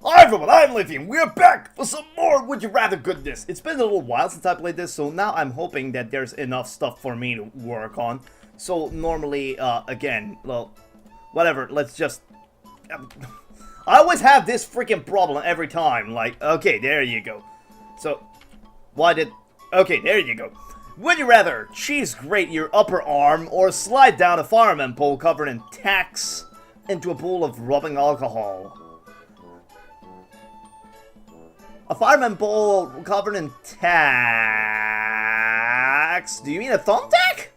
Hi everyone, I'm Liffy, and we're back for some more Would You Rather goodness. It's been a little while since I played this, so now I'm hoping that there's enough stuff for me to work on. So normally, again, well, whatever, let's just... I always have this freaking problem every time, like, okay, there you go. So, okay, there you go. Would you rather cheese grate your upper arm or slide down a fireman pole covered in tacks into a pool of rubbing alcohol? A fireman pole covered in tacks? Do you mean a thumbtack?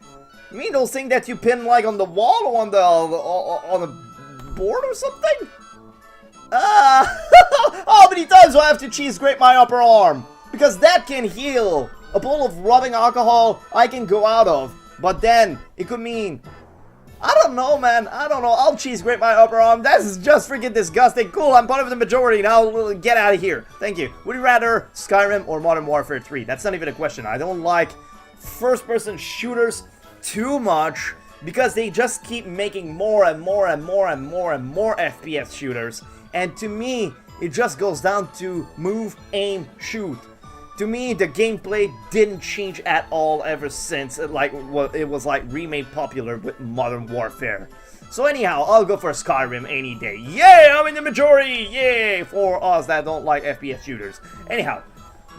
You mean those things that you pin like on the wall or on the board or something? How many times do I have to cheese grate my upper arm? Because that can heal. A bowl of rubbing alcohol I can go out of. But then, it could mean... I don't know, man. I don't know. I'll cheese grate my upper arm. That is just freaking disgusting. Cool, I'm part of the majority. Now, get out of here. Thank you. Would you rather Skyrim or Modern Warfare 3? That's not even a question. I don't like first-person shooters too much because they just keep making more and more and more and more and more FPS shooters. And to me, it just goes down to move, aim, shoot. To me, the gameplay didn't change at all ever since it was like remade popular with Modern Warfare. So anyhow, I'll go for Skyrim any day. Yay, I'm in the majority! Yay, for us that don't like FPS shooters. Anyhow,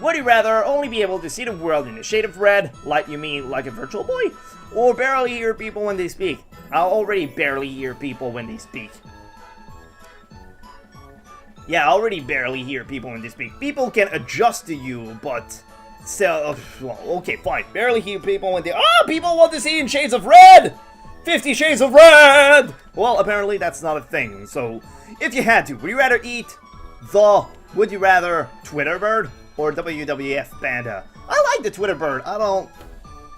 would you rather only be able to see the world in a shade of red, like you mean like a virtual boy, or barely hear people when they speak? I already barely hear people when they speak. Yeah, I already barely hear people when they speak. People can adjust to you, but still, well, okay, fine. Barely hear people when they... people want to see in shades of red! 50 Shades of Red! Well, apparently that's not a thing. So, if you had to, would you rather eat the Would You Rather Twitter bird or WWF panda? I like the Twitter bird. I don't...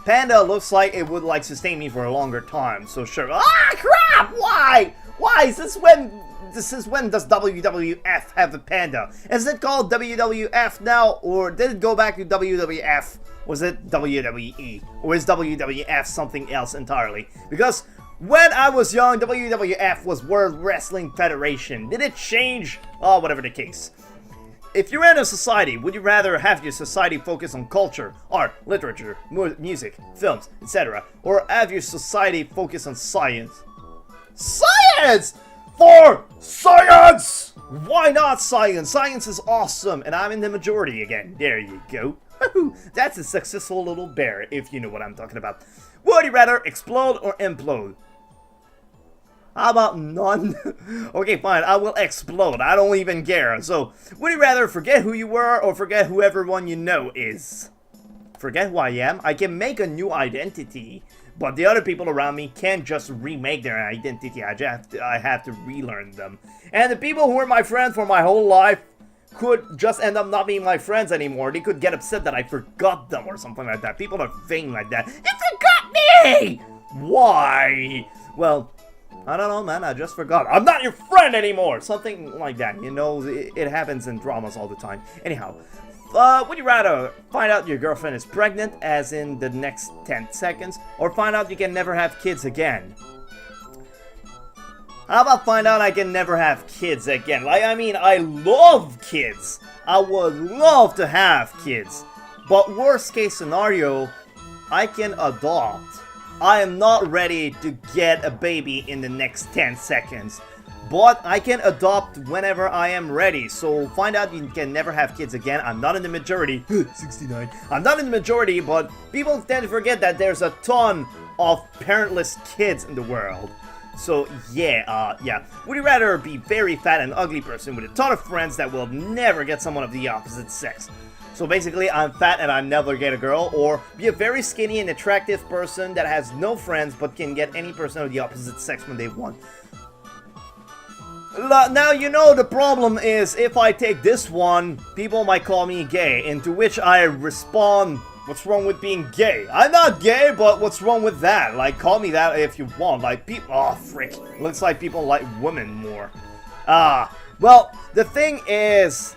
Panda looks like it would, like, sustain me for a longer time, so sure. Crap! Why? Why? Since when does WWF have a panda? Is it called WWF now, or did it go back to WWF? Was it WWE? Or is WWF something else entirely? Because when I was young, WWF was World Wrestling Federation. Did it change? Oh, whatever the case. If you're in a society, would you rather have your society focus on culture, art, literature, music, films, etc., or have your society focus on science? Science! For science! Why not science? Science is awesome, and I'm in the majority again. There you go. That's a successful little bear, if you know what I'm talking about. Would you rather explode or implode? How about none? Okay, fine, I will explode. I don't even care. So, would you rather forget who you were or forget who everyone you know is? Forget who I am? I can make a new identity. But the other people around me can't just remake their identity. I have to relearn them. And the people who were my friends for my whole life could just end up not being my friends anymore. They could get upset that I forgot them or something like that. People are vain like that. You forgot me! Why? Well, I don't know, man. I just forgot. I'm not your friend anymore! Something like that. You know, it happens in dramas all the time. Anyhow. Would you rather find out your girlfriend is pregnant, as in the next 10 seconds, or find out you can never have kids again? How about find out I can never have kids again? Like, I mean, I love kids. I would love to have kids. But worst case scenario, I can adopt. I am not ready to get a baby in the next 10 seconds. But I can adopt whenever I am ready, so find out you can never have kids again. I'm not in the majority. 69. I'm not in the majority, but people tend to forget that there's a ton of parentless kids in the world. So, yeah. Would you rather be very fat and ugly person with a ton of friends that will never get someone of the opposite sex? So basically, I'm fat and I never get a girl, or be a very skinny and attractive person that has no friends but can get any person of the opposite sex when they want. Now, you know, the problem is, if I take this one, people might call me gay, and to which I respond, what's wrong with being gay? I'm not gay, but what's wrong with that? Like, call me that if you want. Like, people, oh, frick. Looks like people like women more. Well, the thing is,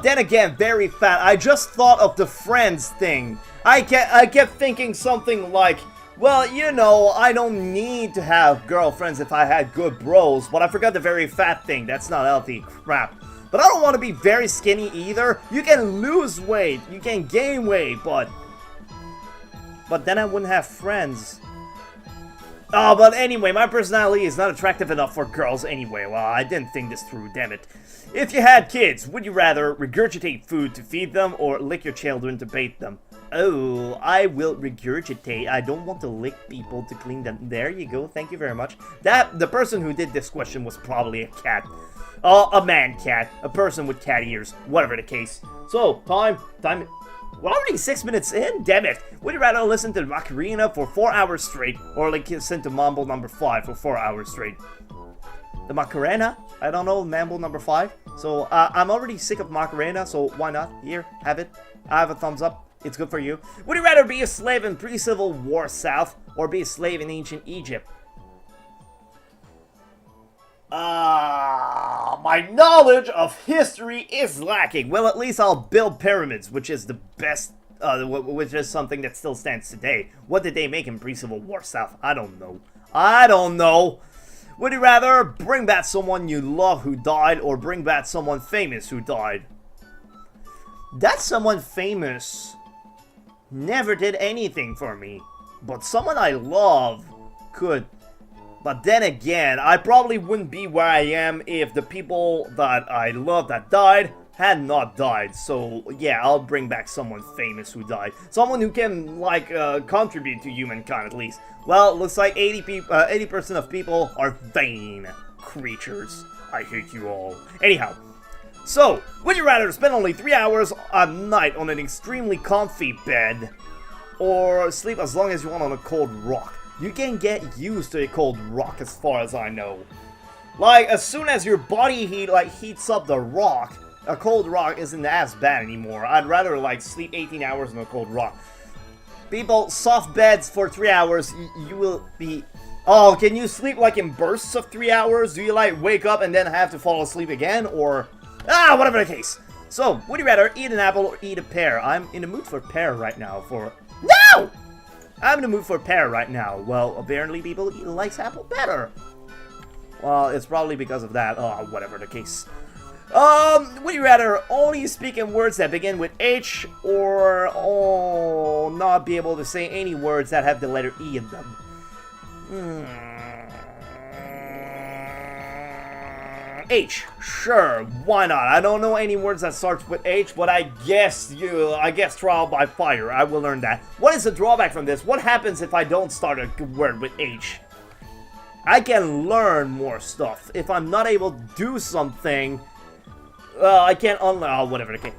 then again, very fat. I just thought of the friends thing. I kept thinking something like, well, you know, I don't need to have girlfriends if I had good bros, but I forgot the very fat thing. That's not healthy. Crap. But I don't want to be very skinny either. You can lose weight, you can gain weight, but then I wouldn't have friends. Oh, but anyway, my personality is not attractive enough for girls anyway. Well, I didn't think this through, damn it. If you had kids, would you rather regurgitate food to feed them or lick your children to bathe them? Oh, I will regurgitate. I don't want to lick people to clean them. There you go, thank you very much. The person who did this question was probably a cat. A man cat. A person with cat ears. Whatever the case. So, time. We're already 6 minutes in? Damn it. Would you rather listen to the Macarena for 4 hours straight or like listen to Mambo number 5 for 4 hours straight? The Macarena? I don't know, Mambo number 5. So, I'm already sick of Macarena, so why not? Here, have it. I have a thumbs up. It's good for you. Would you rather be a slave in pre-Civil War South or be a slave in ancient Egypt? My knowledge of history is lacking. Well, at least I'll build pyramids, which is the best, which is something that still stands today. What did they make in pre-Civil War South? I don't know. Would you rather bring back someone you love who died or bring back someone famous who died? That someone famous never did anything for me, but someone I love could. But then again, I probably wouldn't be where I am if the people that I love that died had not died. So yeah, I'll bring back someone famous who died. Someone who can, like, contribute to humankind at least. Well, looks like 80% of people are vain creatures. I hate you all. Anyhow, so, would you rather spend only 3 hours a night on an extremely comfy bed or sleep as long as you want on a cold rock? You can get used to a cold rock as far as I know. Like, as soon as your body heats up the rock, a cold rock isn't as bad anymore. I'd rather, like, sleep 18 hours on a cold rock. People, soft beds for 3 hours, you will be... Oh, can you sleep, like, in bursts of 3 hours? Do you, like, wake up and then have to fall asleep again? Or... whatever the case. So, would you rather eat an apple or eat a pear? I'm in the mood for pear right now for... No! I'm in the mood for pear right now. Well, apparently people likes apple better. Well, it's probably because of that. Oh, whatever the case. Would you rather only speak in words that begin with H or not be able to say any words that have the letter E in them? H, sure, why not? I don't know any words that starts with H, but I guess trial by fire. I will learn that. What is the drawback from this? What happens if I don't start a word with H? I can learn more stuff. If I'm not able to do something, I can't unlearn. Whatever the case.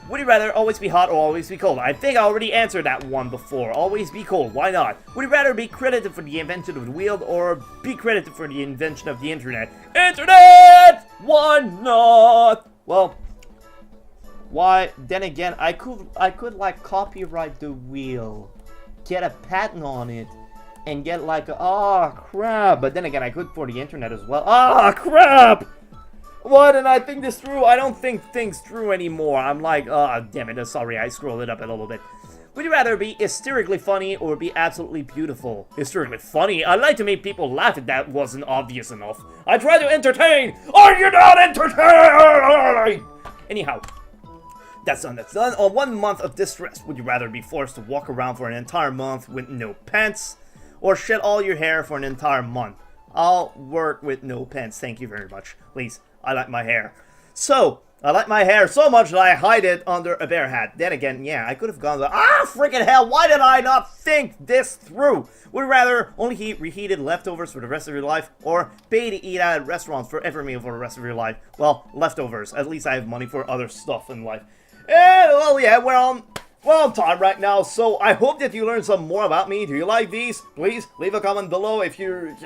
Would you rather always be hot or always be cold? I think I already answered that one before. Always be cold. Why not? Would you rather be credited for the invention of the wheel or be credited for the invention of the internet? Internet! Why not? Well, why? Then again, I could like copyright the wheel, get a patent on it, and get like crap. But then again, I could for the internet as well. Crap! What? And I think this through? I don't think things through anymore. I'm like, damn it, sorry, I scrolled it up a little bit. Would you rather be hysterically funny or be absolutely beautiful? Hysterically funny? I'd like to make people laugh if that wasn't obvious enough. I try to entertain! Are you not entertained? Anyhow, that's done. On 1 month of distress, would you rather be forced to walk around for an entire month with no pants or shed all your hair for an entire month? I'll work with no pants, thank you very much. Please. I like my hair. So, I like my hair so much that I hide it under a bear hat. Then again, yeah, I could have gone freaking hell, why did I not think this through? Would you rather only eat reheated leftovers for the rest of your life, or pay to eat at restaurants for every meal for the rest of your life? Well, leftovers. At least I have money for other stuff in life. And, well, yeah, we're on time right now, so I hope that you learned some more about me. Do you like these? Please leave a comment below if you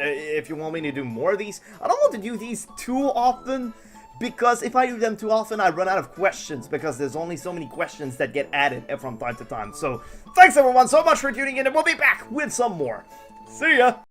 want me to do more of these. I don't want to do these too often, because if I do them too often, I run out of questions, because there's only so many questions that get added from time to time. So, thanks everyone so much for tuning in, and we'll be back with some more. See ya!